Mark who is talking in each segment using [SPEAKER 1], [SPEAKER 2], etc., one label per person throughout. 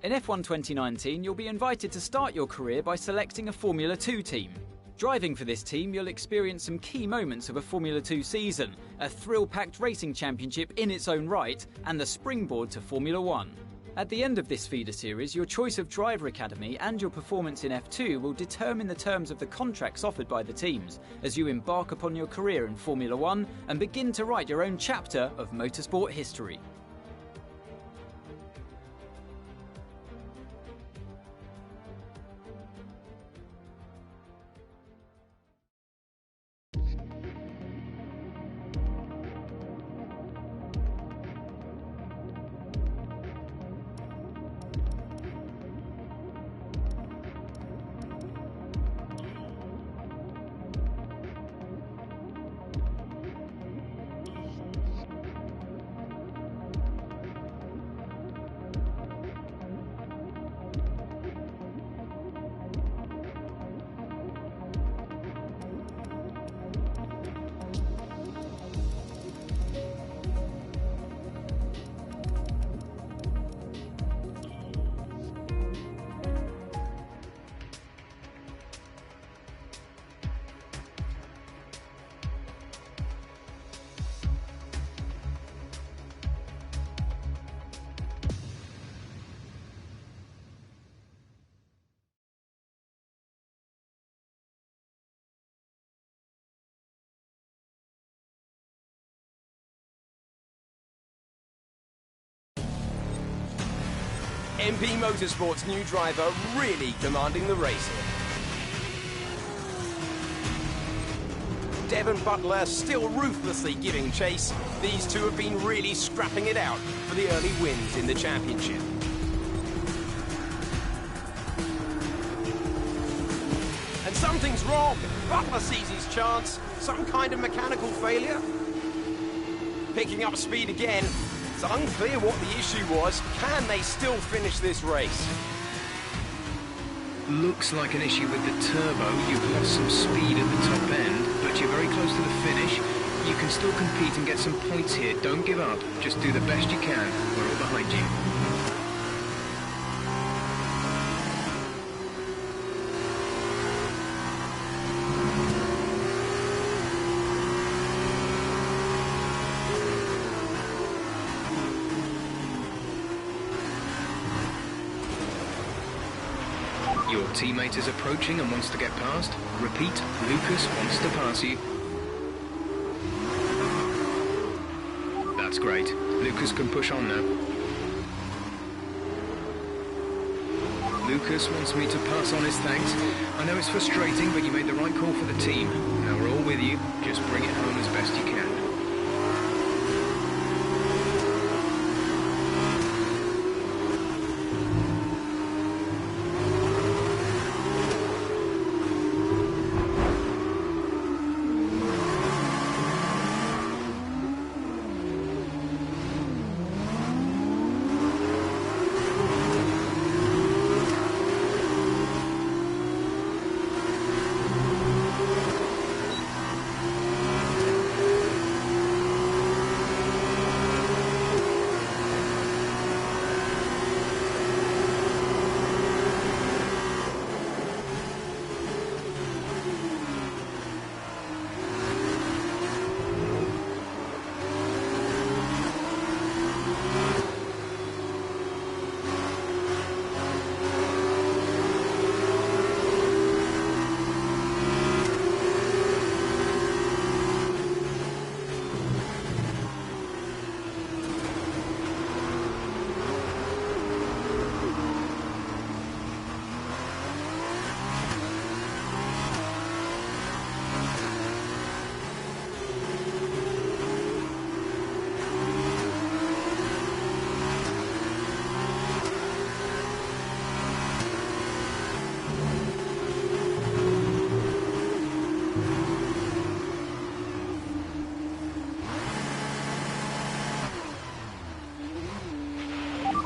[SPEAKER 1] In F1 2019, you'll be invited to start your career by selecting a Formula 2 team. Driving for this team, you'll experience some key moments of a Formula 2 season, a thrill-packed racing championship in its own right, and the springboard to Formula 1. At the end of this feeder series, your choice of driver academy and your performance in F2 will determine the terms of the contracts offered by the teams as you embark upon your career in Formula 1 and begin to write your own chapter of motorsport history.
[SPEAKER 2] MP Motorsport's new driver really commanding the race here. Devon Butler still ruthlessly giving chase. These two have been really scrapping it out for the early wins in the championship. And something's wrong. Butler sees his chance. Some kind of mechanical failure. Picking up speed again. It's unclear what the issue was. Can they still finish this race?
[SPEAKER 3] Looks like an issue with the turbo. You've lost some speed at the top end, but you're very close to the finish. You can still compete and get some points here. Don't give up. Just do the best you can. We're all behind you. Your teammate is approaching and wants to get past. Repeat, Lucas wants to pass you. That's great. Lucas can push on now. Lucas wants me to pass on his thanks. I know it's frustrating, but you made the right call for the team. Now we're all with you. Just bring it home as best you can.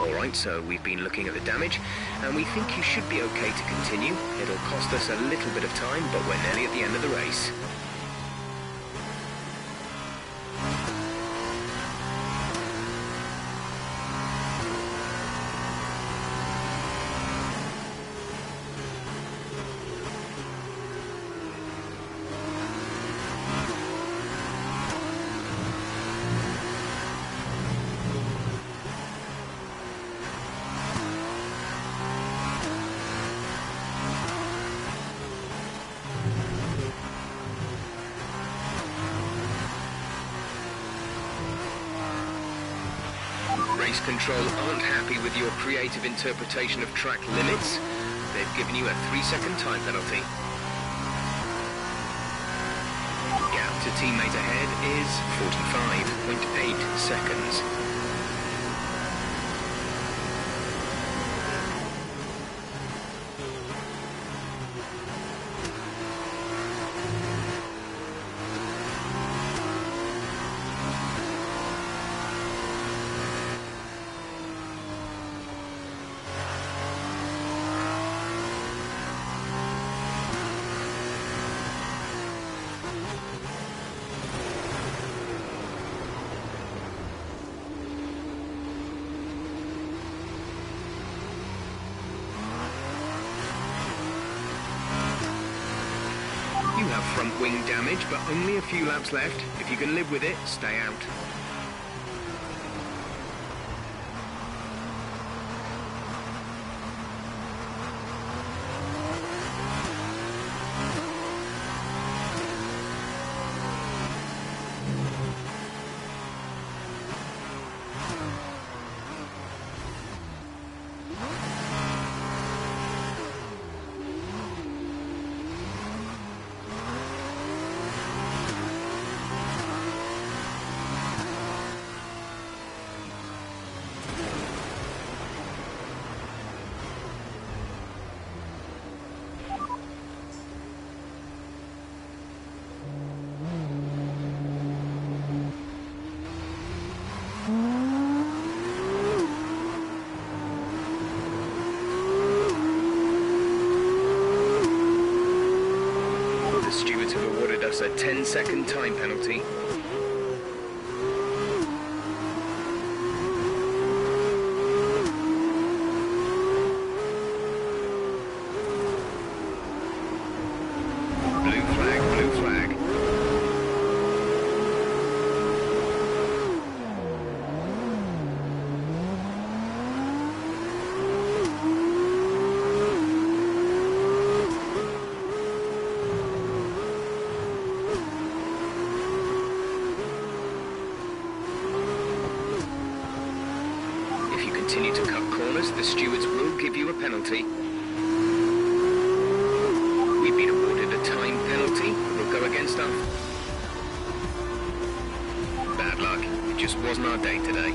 [SPEAKER 3] Alright, so we've been looking at the damage, and we think you should be okay to continue. It'll cost us a little bit of time, but we're nearly at the end of the race. Race Control aren't happy with your creative interpretation of track limits, they've given you a 3-second time penalty. Gap to teammate ahead is 45.8 seconds. You have front wing damage, but only a few laps left. If you can live with it, stay out. Us a 10-second time penalty. Blue flag, blue flag. Continue to cut corners, the stewards will give you a penalty. We've been awarded a time penalty that will go against us. Bad luck, it just wasn't our day today.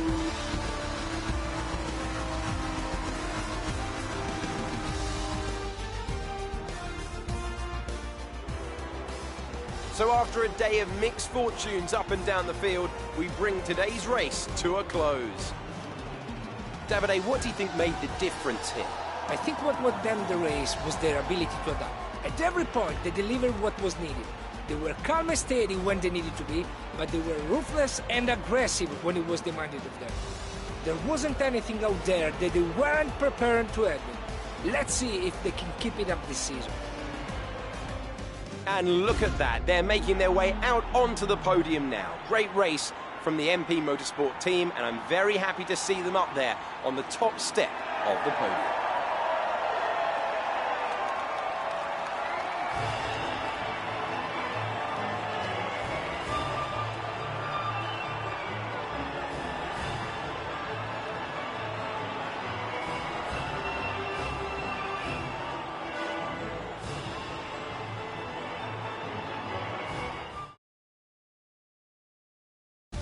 [SPEAKER 2] So after a day of mixed fortunes up and down the field, we bring today's race to a close. Davide, what do you think made the difference here?
[SPEAKER 4] I think what won them the race was their ability to adapt. At every point, they delivered what was needed. They were calm and steady when they needed to be, but they were ruthless and aggressive when it was demanded of them. There wasn't anything out there that they weren't prepared to handle. Let's see if they can keep it up this season.
[SPEAKER 2] And look at that, they're making their way out onto the podium now. Great race from the MP Motorsport team, and I'm very happy to see them up there on the top step of the podium.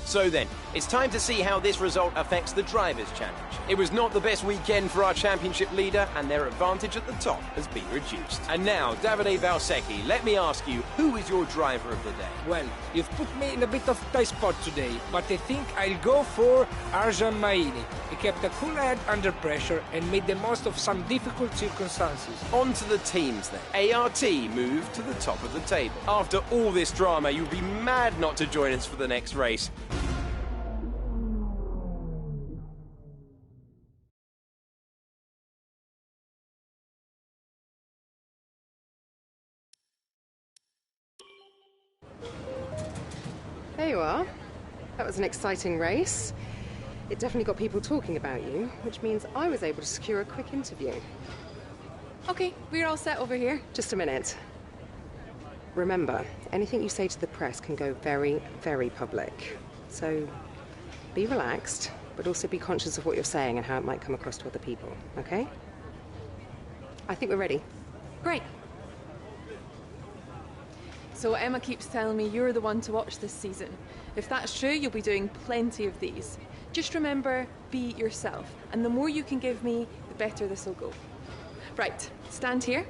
[SPEAKER 2] So then, it's time to see how this result affects the Drivers' Championship. It was not the best weekend for our championship leader, and their advantage at the top has been reduced. And now, Davide Valsecchi, let me ask you, who is your driver of the day?
[SPEAKER 4] Well, you've put me in a bit of a tight spot today, but I think I'll go for Arjan Maini. He kept a cool head under pressure and made the most of some difficult circumstances.
[SPEAKER 2] On to the teams then. ART moved to the top of the table. After all this drama, you'd be mad not to join us for the next race.
[SPEAKER 5] There you are. That was an exciting race. It definitely got people talking about you, which means I was able to secure a quick interview. Okay, we're all set over here. Just a minute. Remember, anything you say to the press can go very, very public. So be relaxed but also be conscious of what you're saying and how it might come across to other people, okay? I think we're ready.
[SPEAKER 6] Great. So Emma keeps telling me you're the one to watch this season. If that's true, you'll be doing plenty of these. Just remember, be yourself. And the more you can give me, the better this will go. Right, stand here.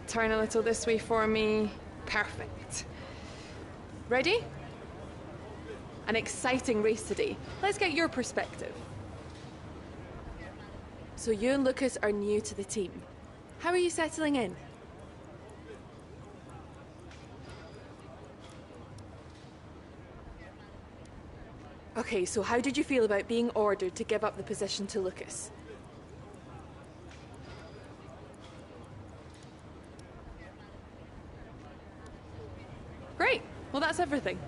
[SPEAKER 6] Turn a little this way for me. Perfect. Ready? An exciting race today. Let's get your perspective. So you and Lucas are new to the team. How are you settling in? Okay, so how did you feel about being ordered to give up the position to Lucas? Great. Well, that's everything.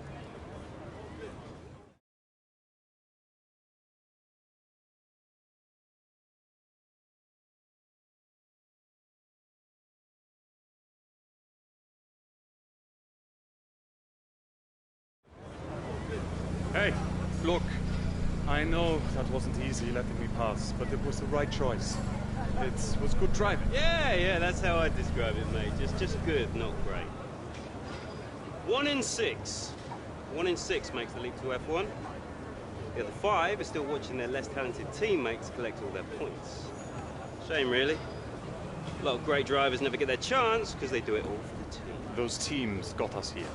[SPEAKER 7] Hey, look, I know that wasn't easy letting me pass, but it was the right choice. It was good driving.
[SPEAKER 8] Yeah, that's how I describe it, mate. Just good, not great. 1 in 6. 1 in 6 makes the leap to F1. The other 5 are still watching their less talented teammates collect all their points. Shame, really. A lot of great drivers never get their chance because they do it all for the team.
[SPEAKER 7] Those teams got us here.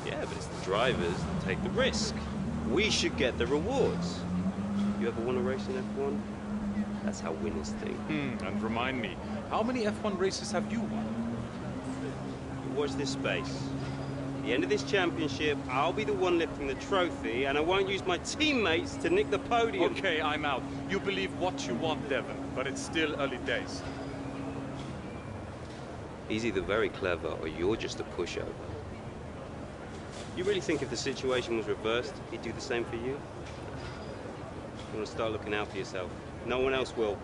[SPEAKER 8] Yeah, but it's the drivers that take the risk. We should get the rewards. You ever won a race in F1? That's how winners think.
[SPEAKER 7] And remind me, how many F1 races have you won?
[SPEAKER 8] Watch this space. At the end of this championship, I'll be the one lifting the trophy, and I won't use my teammates to nick the podium.
[SPEAKER 7] Okay, I'm out. You believe what you want, Devon, but it's still early days.
[SPEAKER 8] He's either very clever or you're just a pushover. You really think if the situation was reversed, he'd do the same for you? You want to start looking out for yourself. No one else will.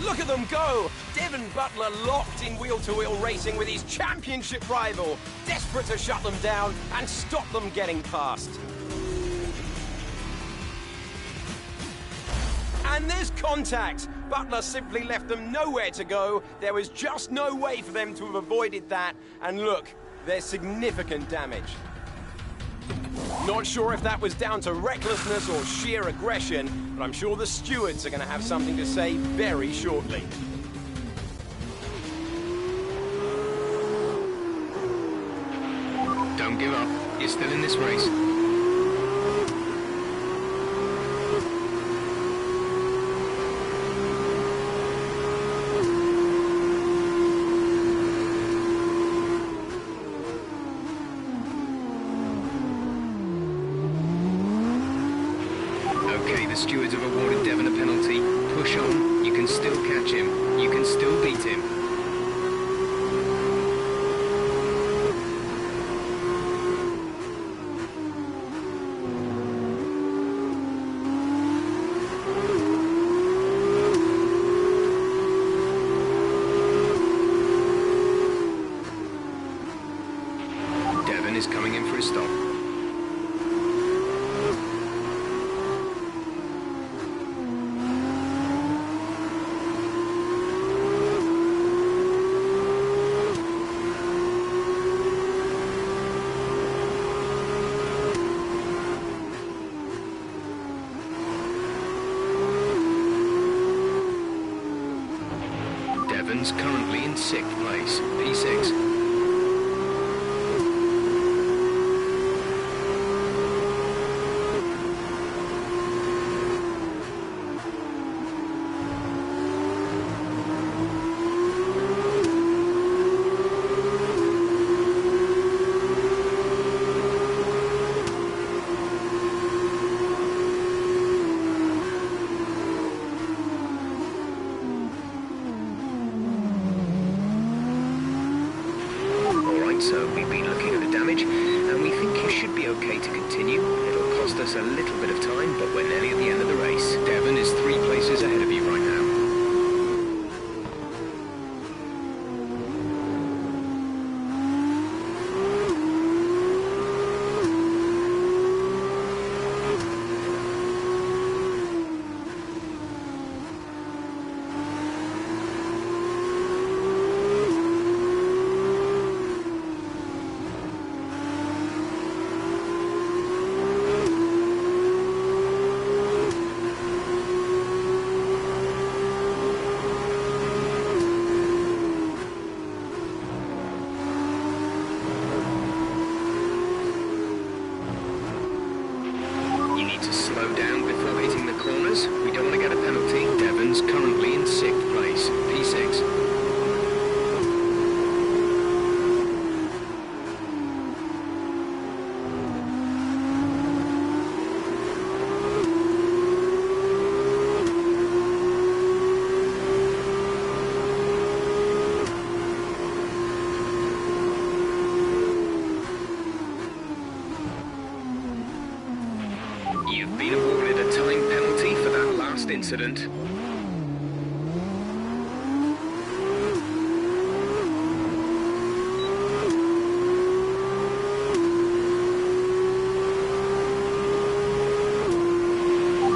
[SPEAKER 2] Look at them go! Devon Butler locked in wheel-to-wheel racing with his championship rival, desperate to shut them down and stop them getting past. And there's contact. Butler simply left them nowhere to go. There was just no way for them to have avoided that. And look, there's significant damage. Not sure if that was down to recklessness or sheer aggression, but I'm sure the stewards are going to have something to say very shortly.
[SPEAKER 3] Don't give up. You're still in this race. Okay, the stewards have awarded Devon a penalty. Push on. You can still catch him. You can still beat him. Devon is coming in for a stop. Devon's currently in 6th place, P6. So we've been looking at the damage, and we think you should be okay to continue. It'll cost us a little bit of time, but we're nearly at the end of the race. Devon is 3 places ahead of you right now. Slow down before hitting the corners. We don't want to get a penalty. Devon's currently in 6th place, P6. You've been awarded a time penalty for that last incident.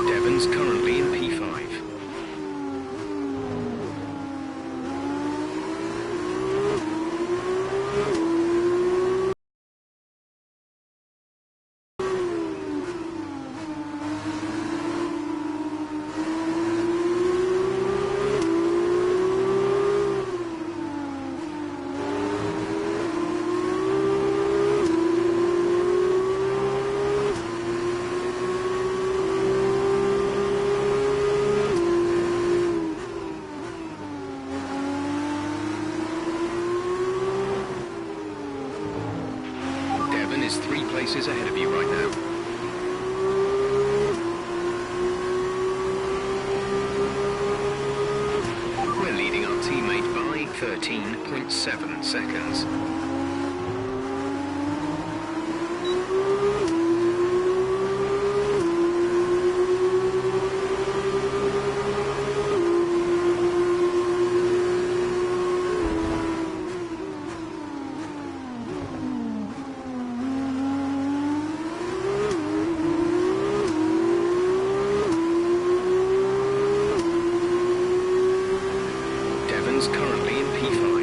[SPEAKER 3] Devon's currently in P5. Is 3 places ahead of you right now. We're leading our teammate by 13.7 seconds. Currently in P5.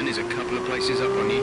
[SPEAKER 3] Is a couple of places up on you.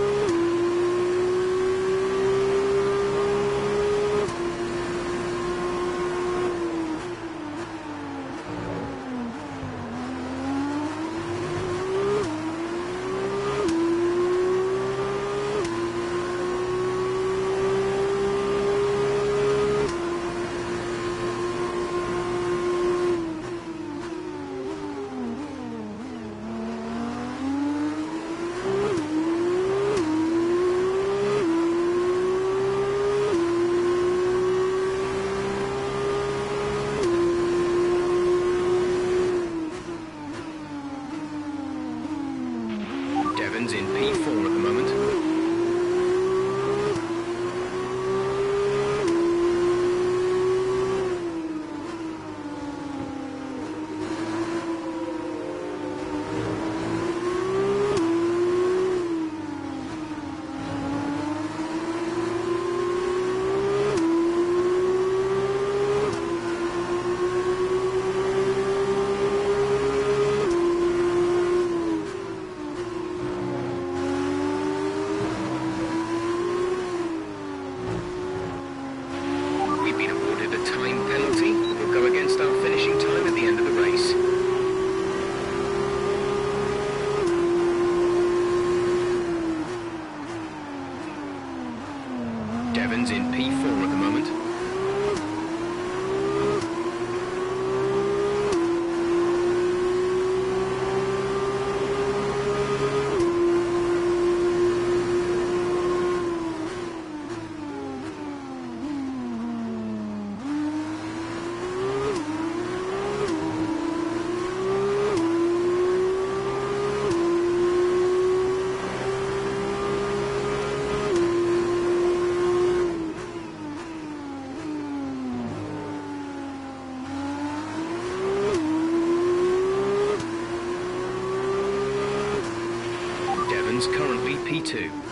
[SPEAKER 3] P2.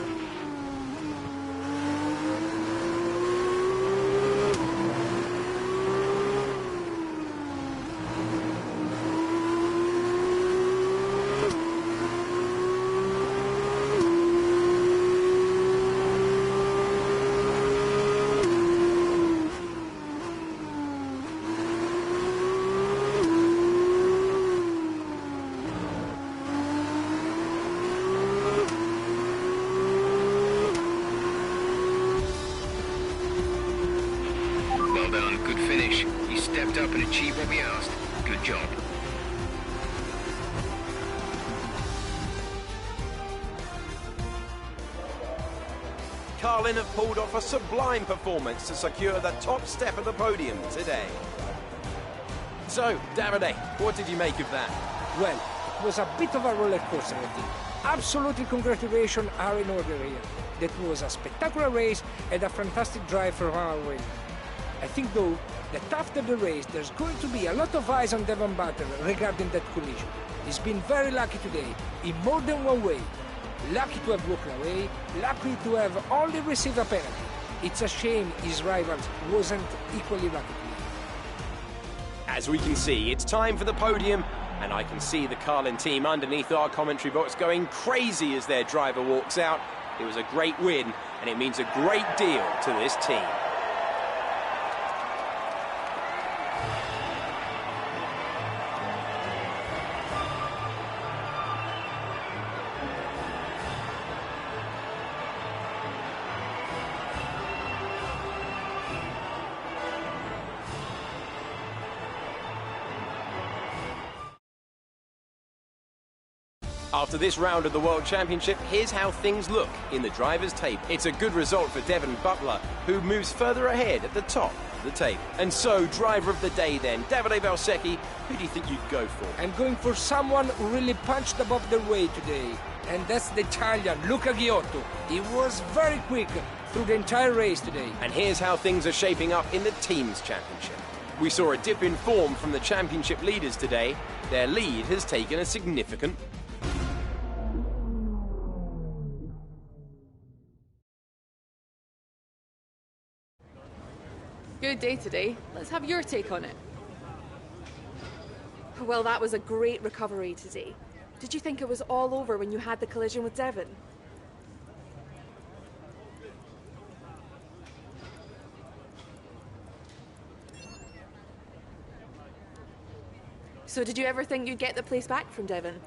[SPEAKER 3] Well done, good finish. You stepped up and achieved what we asked. Good job.
[SPEAKER 2] Carlin have pulled off a sublime performance to secure the top step of the podium today. So, Davide, what did you make of that?
[SPEAKER 4] Well, it was a bit of a roller coaster, I think. Absolutely congratulations are in order here. That was a spectacular race and a fantastic drive from our win. I think, though, that after the race there's going to be a lot of eyes on Devon Butler regarding that collision. He's been very lucky today, in more than one way. Lucky to have walked away, lucky to have only received a penalty. It's a shame his rivals wasn't equally lucky today.
[SPEAKER 2] As we can see, it's time for the podium, and I can see the Carlin team underneath our commentary box going crazy as their driver walks out. It was a great win, and it means a great deal to this team. After this round of the World Championship, here's how things look in the drivers' table. It's a good result for Devon Butler, who moves further ahead at the top of the table. And so, driver of the day then, Davide Valsecchi, who do you think you'd go for?
[SPEAKER 4] I'm going for someone who really punched above their weight today. And that's the Italian, Luca Ghiotto. He was very quick through the entire race today.
[SPEAKER 2] And here's how things are shaping up in the Teams Championship. We saw a dip in form from the championship leaders today. Their lead has taken a significant
[SPEAKER 6] Good day today. Let's have your take on it. Well, that was a great recovery today. Did you think it was all over when you had the collision with Devon? So did you ever think you'd get the place back from Devon?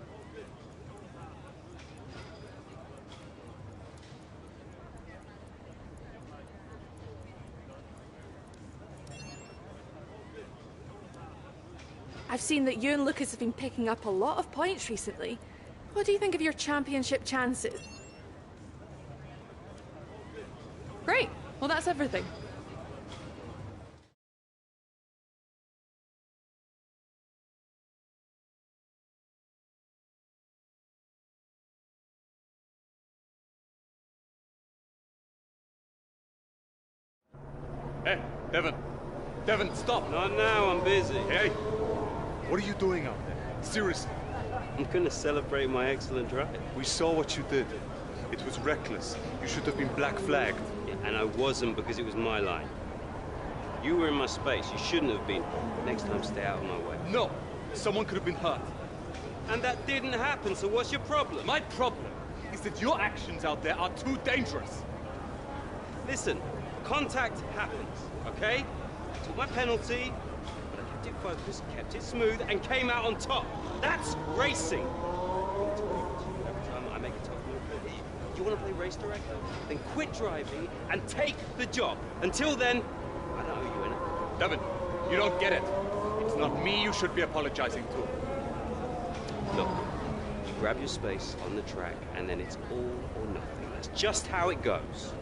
[SPEAKER 6] I've seen that you and Lucas have been picking up a lot of points recently. What do you think of your championship chances? Great. Well, that's everything.
[SPEAKER 7] Hey, Devon. Devon, stop.
[SPEAKER 8] Not now, I'm busy.
[SPEAKER 7] Hey, what are you doing out there? Seriously.
[SPEAKER 8] I'm gonna celebrate my excellent drive.
[SPEAKER 7] We saw what you did. It was reckless. You should have been black flagged.
[SPEAKER 8] Yeah, and I wasn't because it was my line. You were in my space. You shouldn't have been. Next time, stay out of my way.
[SPEAKER 7] No, someone could have been hurt.
[SPEAKER 8] And that didn't happen, so what's your problem?
[SPEAKER 7] My problem is that your actions out there are too dangerous.
[SPEAKER 8] Listen, contact happens, okay? I took my penalty, but I kept it focused, kept it smooth, and came out on top. That's racing. Every time I make a tough move, you want to play race director? Then quit driving and take the job. Until then, I don't owe you any.
[SPEAKER 7] Devon, you don't get it. It's not me you should be apologizing to.
[SPEAKER 8] Look, you grab your space on the track, and then it's all or nothing. That's just how it goes.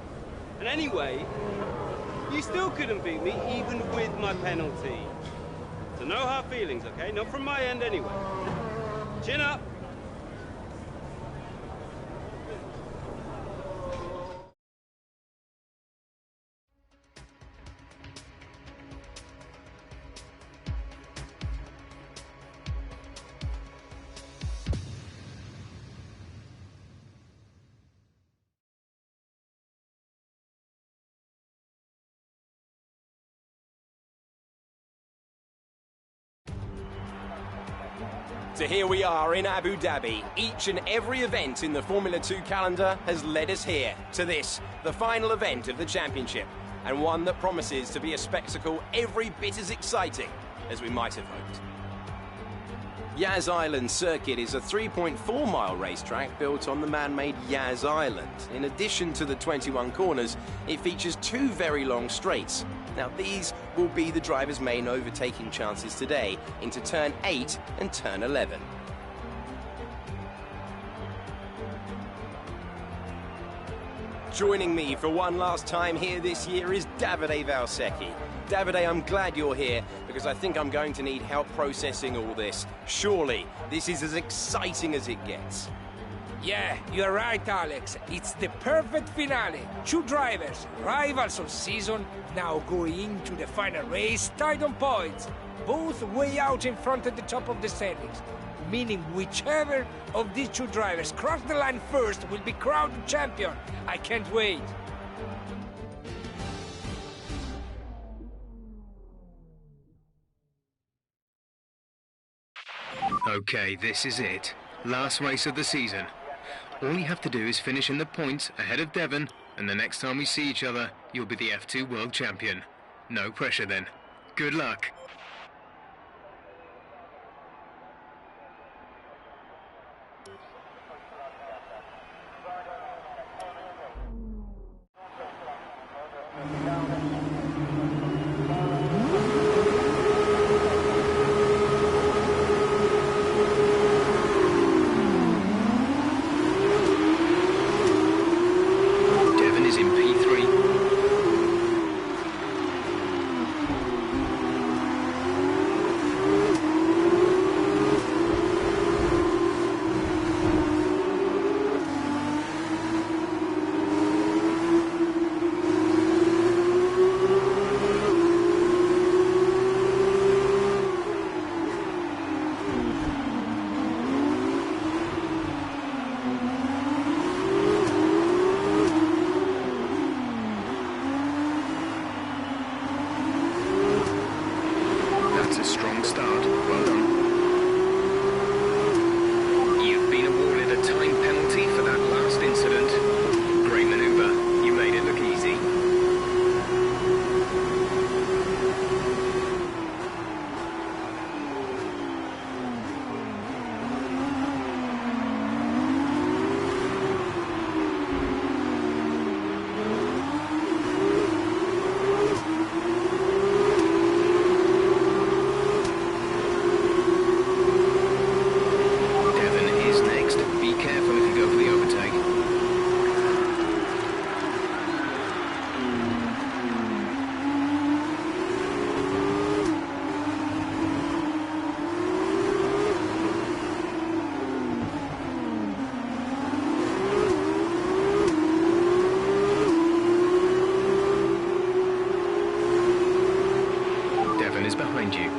[SPEAKER 8] And anyway, you still couldn't beat me, even with my penalty. So no hard feelings, okay? Not from my end anyway. Chin up.
[SPEAKER 2] So here we are in Abu Dhabi. Each and every event in the Formula 2 calendar has led us here to this, the final event of the championship, and one that promises to be a spectacle every bit as exciting as we might have hoped. Yas Island Circuit is a 3.4-mile racetrack built on the man-made Yas Island. In addition to the 21 corners, it features 2 very long straights. Now, these will be the driver's main overtaking chances today into turn 8 and turn 11. Joining me for one last time here this year is Davide Valsecchi. Davide, I'm glad you're here because I think I'm going to need help processing all this. Surely, this is as exciting as it gets.
[SPEAKER 4] Yeah, you're right, Alex. It's the perfect finale. 2 drivers, rivals of season, now going into the final race tied on points. Both way out in front at the top of the standings. Meaning whichever of these 2 drivers cross the line first will be crowned champion. I can't wait.
[SPEAKER 3] Okay, this is it. Last race of the season. All you have to do is finish in the points ahead of Devon, and the next time we see each other, you'll be the F2 World Champion. No pressure then. Good luck. That's a strong start. Well done. You've been awarded a time penalty for that last incident. Great maneuver. You made it look easy. Is behind you.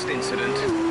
[SPEAKER 3] last incident.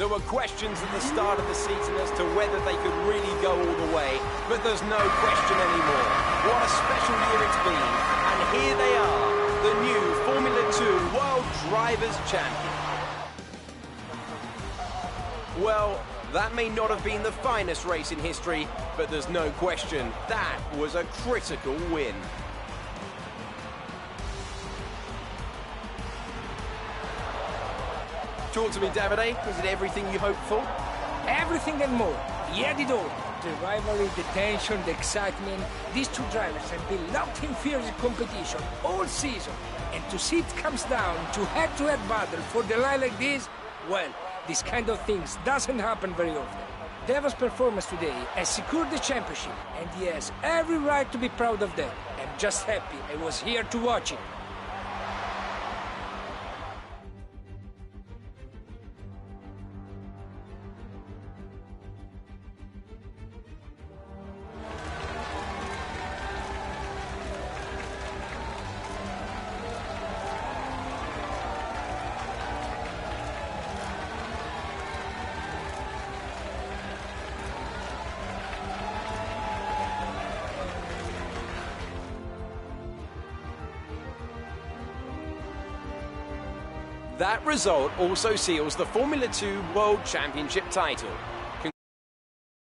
[SPEAKER 2] There were questions at the start of the season as to whether they could really go all the way, but there's no question anymore. What a special year it's been, and here they are, the new Formula 2 World Drivers' Champion. Well, that may not have been the finest race in history, but there's no question that was a critical win. Talk to me, Davide. Was it everything you hoped for?
[SPEAKER 4] Everything and more. He had it all. The rivalry, the tension, the excitement. These two drivers have been locked in fierce competition all season. And to see it comes down to head-to-head battle for the line like this, well, this kind of things doesn't happen very often. Deva's performance today has secured the championship, and he has every right to be proud of that. I'm just happy I was here to watch it.
[SPEAKER 2] That result also seals the Formula 2 World Championship title.